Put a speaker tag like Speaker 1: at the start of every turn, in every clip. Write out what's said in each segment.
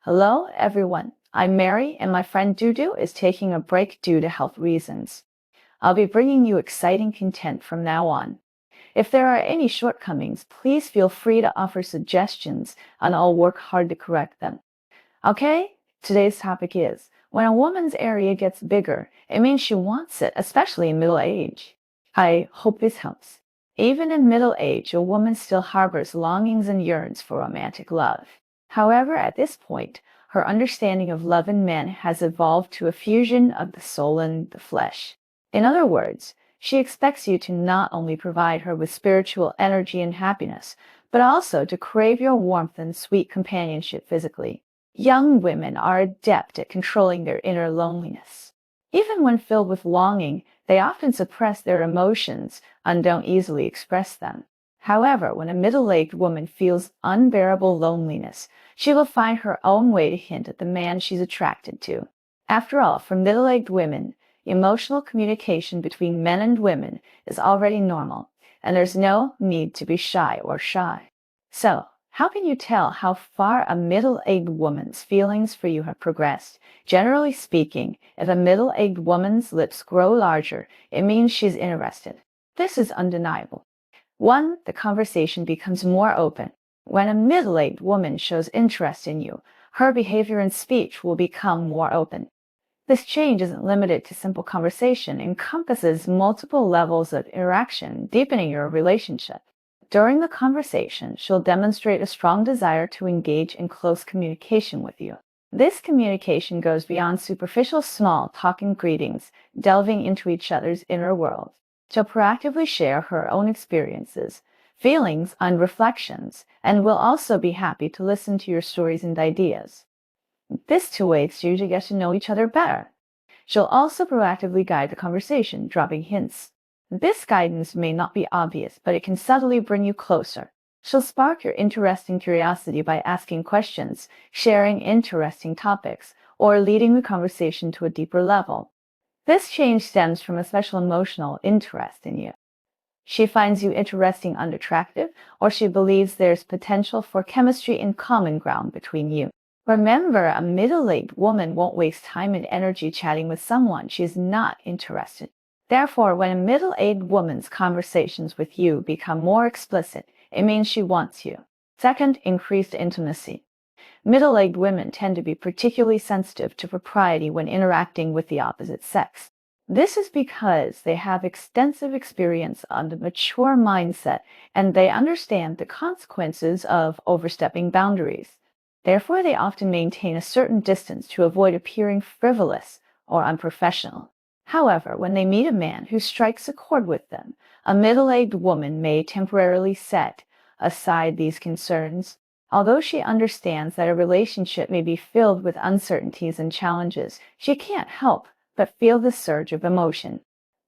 Speaker 1: Hello, everyone. I'm Mary, and my friend Doudou is taking a break due to health reasons. I'll be bringing you exciting content from now on. If there are any shortcomings, please feel free to offer suggestions, and I'll work hard to correct them. Okay, today's topic is, when a woman's area gets bigger, it means she wants it, especially in middle age. I hope this helps. Even in middle age, a woman still harbors longings and yearns for romantic love. However, at this point, her understanding of love in men has evolved to a fusion of the soul and the flesh. In other words, she expects you to not only provide her with spiritual energy and happiness, but also to crave your warmth and sweet companionship physically. Young women are adept at controlling their inner loneliness. Even when filled with longing, they often suppress their emotions and don't easily express them. However, when a middle-aged woman feels unbearable loneliness, she will find her own way to hint at the man she's attracted to. After all, for middle-aged women, emotional communication between men and women is already normal, and there's no need to be shy or shy. So, how can you tell how far a middle-aged woman's feelings for you have progressed? Generally speaking, if a middle-aged woman's lips grow larger, it means she's interested. This is undeniable. 1. The conversation becomes more open. When a middle-aged woman shows interest in you, her behavior and speech will become more open. This change isn't limited to simple conversation, it encompasses multiple levels of interaction, deepening your relationship. During the conversation, she'll demonstrate a strong desire to engage in close communication with you. This communication goes beyond superficial small talk and greetings, delving into each other's inner world. She'll proactively share her own experiences, feelings, and reflections, and will also be happy to listen to your stories and ideas. This too aids you to get to know each other better. She'll also proactively guide the conversation, dropping hints. This guidance may not be obvious, but it can subtly bring you closer. She'll spark your interest and curiosity by asking questions, sharing interesting topics, or leading the conversation to a deeper level. This change stems from a special emotional interest in you. She finds you interesting and attractive, or she believes there's potential for chemistry and common ground between you. Remember, a middle-aged woman won't waste time and energy chatting with someone she is not interested in. Therefore, when a middle-aged woman's conversations with you become more explicit, it means she wants you. 2. Increased intimacy. Middle-aged women tend to be particularly sensitive to propriety when interacting with the opposite sex. This is because they have extensive experience and a mature mindset, and they understand the consequences of overstepping boundaries. Therefore, they often maintain a certain distance to avoid appearing frivolous or unprofessional. However, when they meet a man who strikes a chord with them, a middle-aged woman may temporarily set aside these concerns. Although she understands that a relationship may be filled with uncertainties and challenges, she can't help but feel the surge of emotion.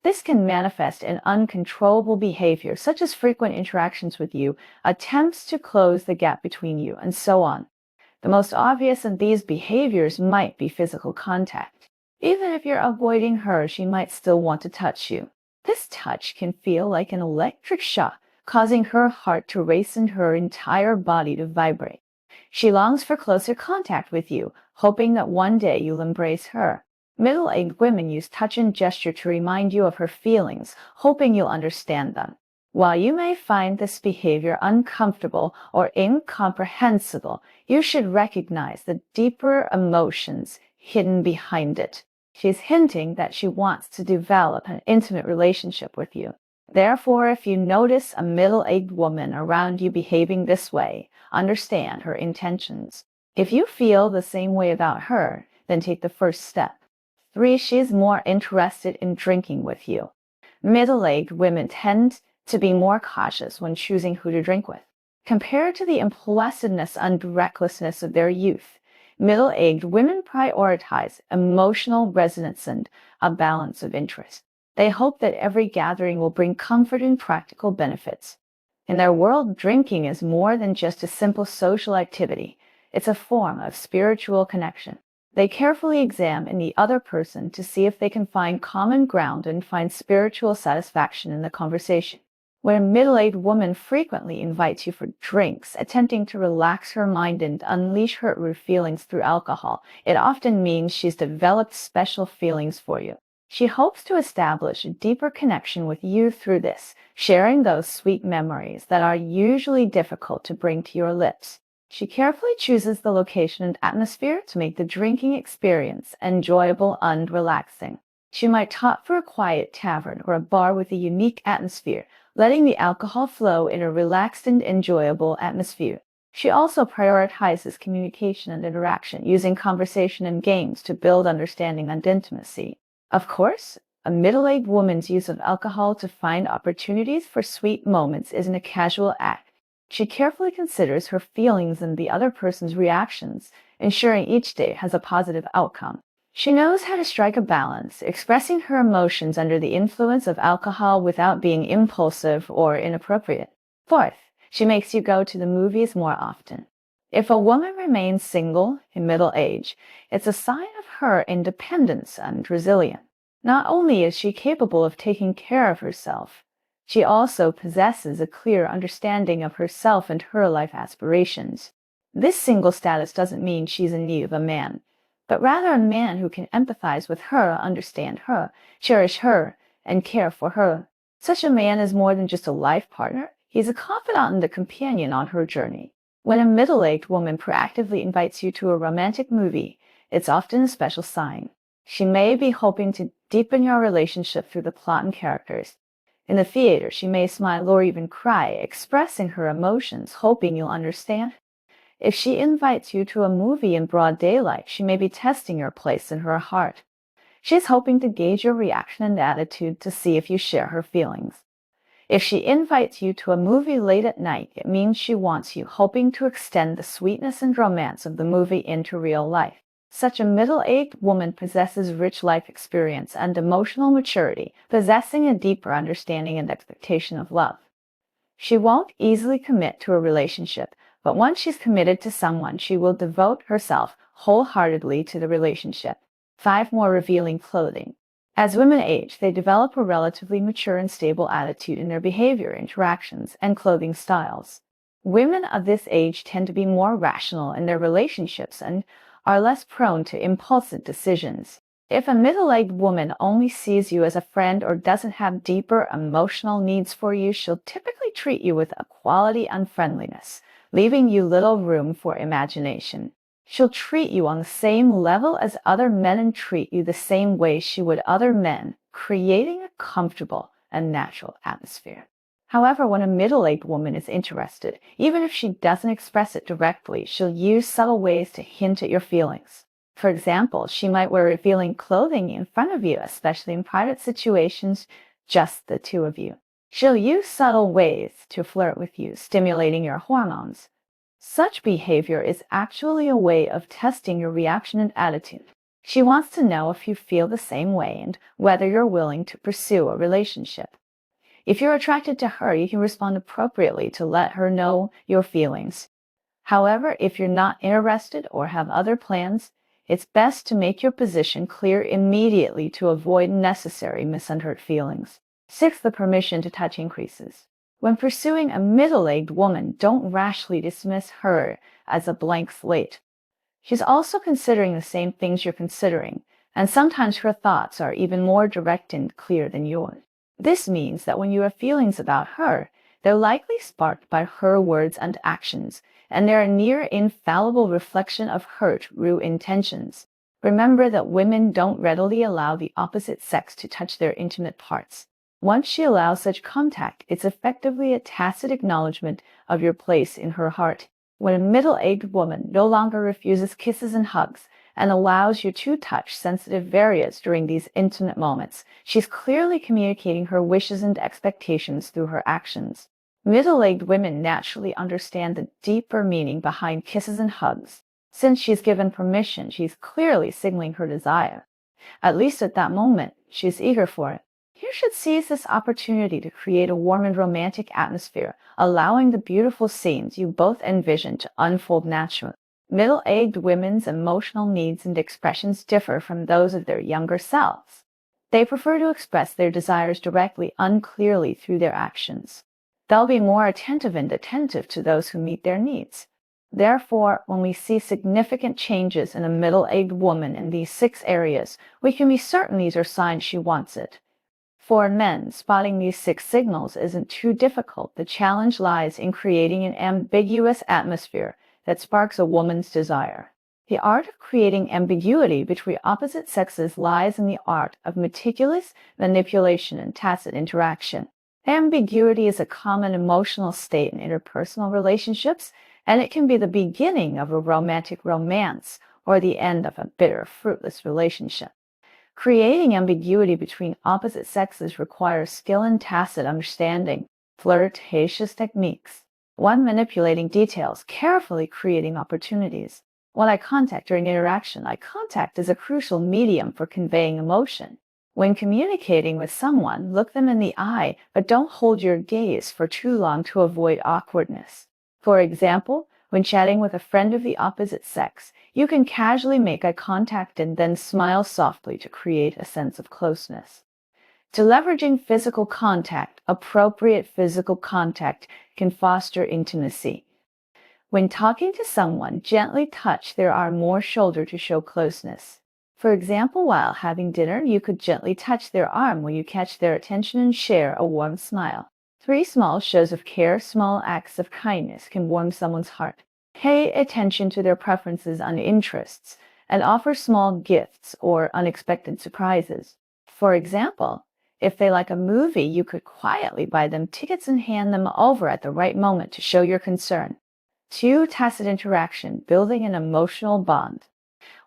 Speaker 1: This can manifest in uncontrollable behavior, such as frequent interactions with you, attempts to close the gap between you, and so on. The most obvious of these behaviors might be physical contact. Even if you're avoiding her, she might still want to touch you. This touch can feel like an electric shock, causing her heart to race and her entire body to vibrate. She longs for closer contact with you, hoping that one day you'll embrace her. Middle-aged women use touch and gesture to remind you of her feelings, hoping you'll understand them. While you may find this behavior uncomfortable or incomprehensible, you should recognize the deeper emotions hidden behind it. She's hinting that she wants to develop an intimate relationship with you. Therefore, if you notice a middle-aged woman around you behaving this way, understand her intentions. If you feel the same way about her, then take the first step. 3. She's more interested in drinking with you. Middle-aged women tend to be more cautious when choosing who to drink with. Compared to the impulsiveness and recklessness of their youth, middle-aged women prioritize emotional resonance and a balance of interest. They hope that every gathering will bring comfort and practical benefits. In their world, drinking is more than just a simple social activity. It's a form of spiritual connection. They carefully examine the other person to see if they can find common ground and find spiritual satisfaction in the conversation. When a middle-aged woman frequently invites you for drinks, attempting to relax her mind and unleash her feelings through alcohol, it often means she's developed special feelings for you. She hopes to establish a deeper connection with you through this, sharing those sweet memories that are usually difficult to bring to your lips. She carefully chooses the location and atmosphere to make the drinking experience enjoyable and relaxing. She might opt for a quiet tavern or a bar with a unique atmosphere, letting the alcohol flow in a relaxed and enjoyable atmosphere. She also prioritizes communication and interaction, using conversation and games to build understanding and intimacy. Of course, a middle-aged woman's use of alcohol to find opportunities for sweet moments isn't a casual act. She carefully considers her feelings and the other person's reactions, ensuring each day has a positive outcome. She knows how to strike a balance, expressing her emotions under the influence of alcohol without being impulsive or inappropriate. Fourth, she makes you go to the movies more often. If a woman remains single in middle age, it's a sign of her independence and resilience. Not only is she capable of taking care of herself, she also possesses a clear understanding of herself and her life aspirations. This single status doesn't mean she's in need of a man, but rather a man who can empathize with her, understand her, cherish her, and care for her. Such a man is more than just a life partner. He's a confidant and a companion on her journey. When a middle-aged woman proactively invites you to a romantic movie, it's often a special sign. She may be hoping to deepen your relationship through the plot and characters. In the theater, she may smile or even cry, expressing her emotions, hoping you'll understand. If she invites you to a movie in broad daylight, she may be testing your place in her heart. She's hoping to gauge your reaction and attitude to see if you share her feelings. If she invites you to a movie late at night, it means she wants you, hoping to extend the sweetness and romance of the movie into real life. Such a middle-aged woman possesses rich life experience and emotional maturity, possessing a deeper understanding and expectation of love. She won't easily commit to a relationship, but once she's committed to someone, she will devote herself wholeheartedly to the relationship. 5 more revealing clothing. As women age, they develop a relatively mature and stable attitude in their behavior, interactions, and clothing styles. Women of this age tend to be more rational in their relationships and are less prone to impulsive decisions. If a middle-aged woman only sees you as a friend or doesn't have deeper emotional needs for you, she'll typically treat you with equality and friendliness, leaving you little room for imagination. She'll treat you on the same level as other men and treat you the same way she would other men, creating a comfortable and natural atmosphere. However, when a middle-aged woman is interested, even if she doesn't express it directly, she'll use subtle ways to hint at your feelings. For example, she might wear revealing clothing in front of you, especially in private situations, just the two of you. She'll use subtle ways to flirt with you, stimulating your hormones. Such behavior is actually a way of testing your reaction and attitude. She wants to know if you feel the same way and whether you're willing to pursue a relationship. If you're attracted to her, you can respond appropriately to let her know your feelings. However, if you're not interested or have other plans, it's best to make your position clear immediately to avoid unnecessary misunderstood feelings. 6. The permission to touch increases. When pursuing a middle-aged woman, don't rashly dismiss her as a blank slate. She's also considering the same things you're considering, and sometimes her thoughts are even more direct and clear than yours. This means that when you have feelings about her, they're likely sparked by her words and actions, and they're a near infallible reflection of her true intentions. Remember that women don't readily allow the opposite sex to touch their intimate parts. Once she allows such contact, it's effectively a tacit acknowledgement of your place in her heart. When a middle-aged woman no longer refuses kisses and hugs and allows you to touch sensitive areas during these intimate moments, she's clearly communicating her wishes and expectations through her actions. Middle-aged women naturally understand the deeper meaning behind kisses and hugs. Since she's given permission, she's clearly signaling her desire. At least at that moment, she's eager for it. You should seize this opportunity to create a warm and romantic atmosphere, allowing the beautiful scenes you both envision to unfold naturally. Middle-aged women's emotional needs and expressions differ from those of their younger selves. They prefer to express their desires directly, unclearly through their actions. They'll be more attentive to those who meet their needs. Therefore, when we see significant changes in a middle-aged woman in these 6 areas, we can be certain these are signs she wants it. For men, spotting these 6 signals isn't too difficult. The challenge lies in creating an ambiguous atmosphere that sparks a woman's desire. The art of creating ambiguity between opposite sexes lies in the art of meticulous manipulation and tacit interaction. Ambiguity is a common emotional state in interpersonal relationships, and it can be the beginning of a romantic romance or the end of a bitter, fruitless relationship. Creating ambiguity between opposite sexes requires skill in tacit understanding, flirtatious techniques. 1. Manipulating details, carefully creating opportunities. When eye contact during interaction, eye contact is a crucial medium for conveying emotion. When communicating with someone, look them in the eye, but don't hold your gaze for too long to avoid awkwardness. For example, when chatting with a friend of the opposite sex, you can casually make eye contact and then smile softly to create a sense of closeness. To leveraging physical contact, appropriate physical contact can foster intimacy. When talking to someone, gently touch their arm or shoulder to show closeness. For example, while having dinner, you could gently touch their arm when you catch their attention and share a warm smile. 3. Small shows of care, small acts of kindness can warm someone's heart. Pay attention to their preferences and interests, and offer small gifts or unexpected surprises. For example, if they like a movie, you could quietly buy them tickets and hand them over at the right moment to show your concern. 2. Tacit interaction, building an emotional bond.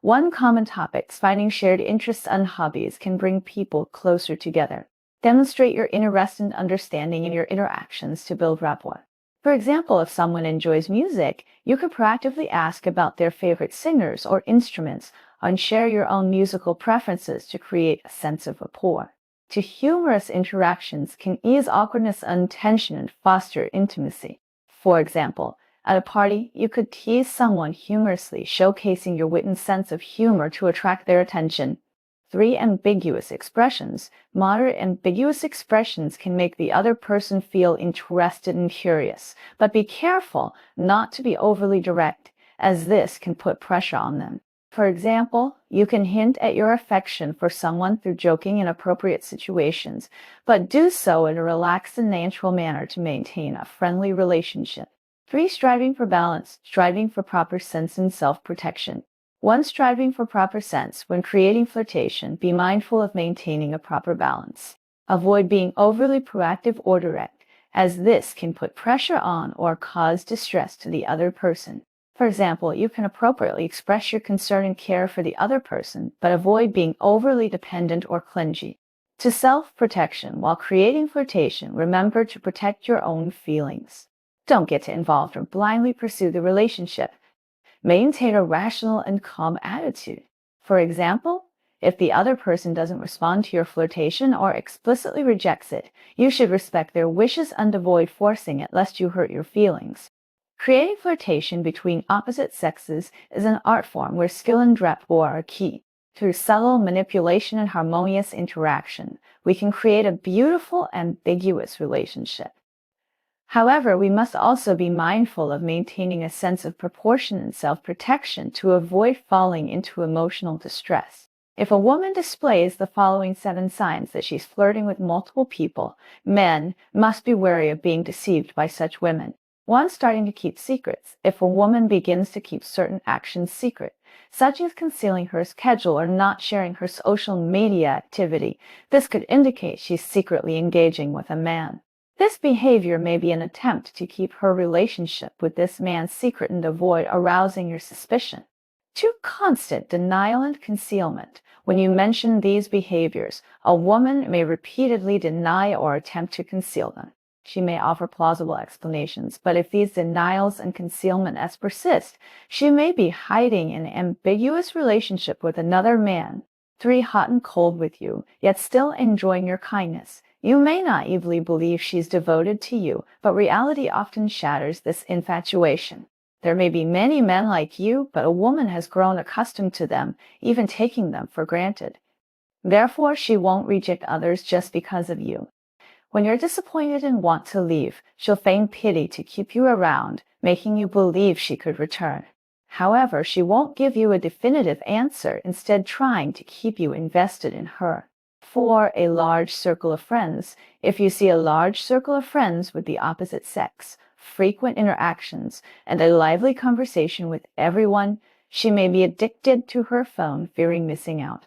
Speaker 1: One common topic, finding shared interests and hobbies, can bring people closer together. Demonstrate your interest and understanding in your interactions to build rapport. For example, if someone enjoys music, you could proactively ask about their favorite singers or instruments and share your own musical preferences to create a sense of rapport. 2. Humorous interactions can ease awkwardness and tension and foster intimacy. For example, at a party, you could tease someone humorously, showcasing your wit and sense of humor to attract their attention. 3. Ambiguous expressions. Moderate ambiguous expressions can make the other person feel interested and curious, but be careful not to be overly direct, as this can put pressure on them. For example, you can hint at your affection for someone through joking in appropriate situations, but do so in a relaxed and natural manner to maintain a friendly relationship. 3. Striving for balance, striving for proper sense and self-protection. 1. Striving for proper sense. When creating flirtation, be mindful of maintaining a proper balance. Avoid being overly proactive or direct, as this can put pressure on or cause distress to the other person. For example, you can appropriately express your concern and care for the other person, but avoid being overly dependent or clingy. To self-protection, while creating flirtation, remember to protect your own feelings. Don't get involved or blindly pursue the relationship. Maintain a rational and calm attitude. For example, if the other person doesn't respond to your flirtation or explicitly rejects it, you should respect their wishes and avoid forcing it lest you hurt your feelings. Creating flirtation between opposite sexes is an art form where skill and rapport are key. Through subtle manipulation and harmonious interaction, we can create a beautiful, ambiguous relationship. However, we must also be mindful of maintaining a sense of proportion and self-protection to avoid falling into emotional distress. If a woman displays the following 7 signs that she's flirting with multiple people, men must be wary of being deceived by such women. 1. Starting to keep secrets. If a woman begins to keep certain actions secret, such as concealing her schedule or not sharing her social media activity, this could indicate she's secretly engaging with a man. This behavior may be an attempt to keep her relationship with this man secret and avoid arousing your suspicion. 2. Constant denial and concealment. When you mention these behaviors, a woman may repeatedly deny or attempt to conceal them. She may offer plausible explanations, but if these denials and concealments persist, she may be hiding an ambiguous relationship with another man. 3. Hot and cold with you, yet still enjoying your kindness. You may naively believe she's devoted to you, but reality often shatters this infatuation. There may be many men like you, but a woman has grown accustomed to them, even taking them for granted. Therefore, she won't reject others just because of you. When you're disappointed and want to leave, she'll feign pity to keep you around, making you believe she could return. However, she won't give you a definitive answer, instead trying to keep you invested in her. 4. A large circle of friends. If you see a large circle of friends with the opposite sex, frequent interactions, and a lively conversation with everyone, she may be addicted to her phone, fearing missing out.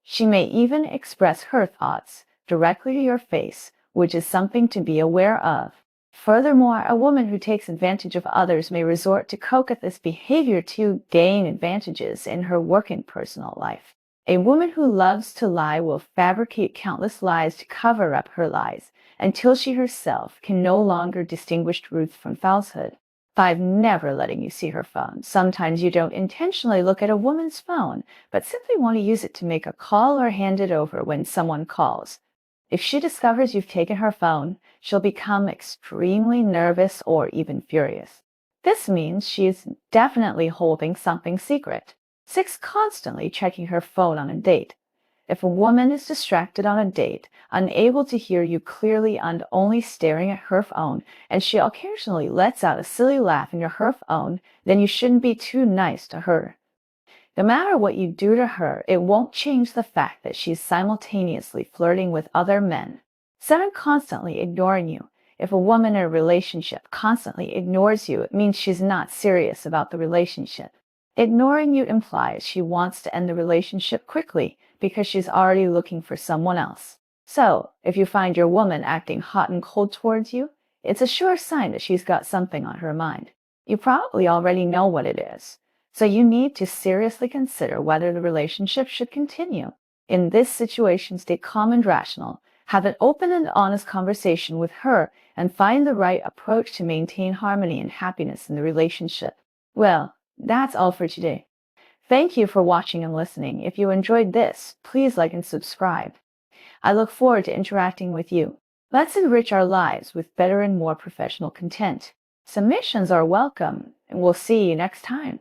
Speaker 1: She may even express her thoughts directly to your face, which is something to be aware of. Furthermore, a woman who takes advantage of others may resort to coquettish behavior to gain advantages in her work and personal life. A woman who loves to lie will fabricate countless lies to cover up her lies, until she herself can no longer distinguish truth from falsehood. 5. Never letting you see her phone. Sometimes you don't intentionally look at a woman's phone, but simply want to use it to make a call or hand it over when someone calls. If she discovers you've taken her phone, she'll become extremely nervous or even furious. This means she's definitely holding something secret. 6. Constantly checking her phone on a date. If a woman is distracted on a date, unable to hear you clearly and only staring at her phone, and she occasionally lets out a silly laugh in her phone, then you shouldn't be too nice to her. No matter what you do to her, it won't change the fact that she's simultaneously flirting with other men. 7. Constantly ignoring you. If a woman in a relationship constantly ignores you, it means she's not serious about the relationship. Ignoring you implies she wants to end the relationship quickly because she's already looking for someone else. So, if you find your woman acting hot and cold towards you, it's a sure sign that she's got something on her mind. You probably already know what it is. So you need to seriously consider whether the relationship should continue. In this situation, stay calm and rational. Have an open and honest conversation with her and find the right approach to maintain harmony and happiness in the relationship. Well, that's all for today. Thank you for watching and listening. If you enjoyed this, please like and subscribe. I look forward to interacting with you. Let's enrich our lives with better and more professional content. Submissions are welcome, and we'll see you next time.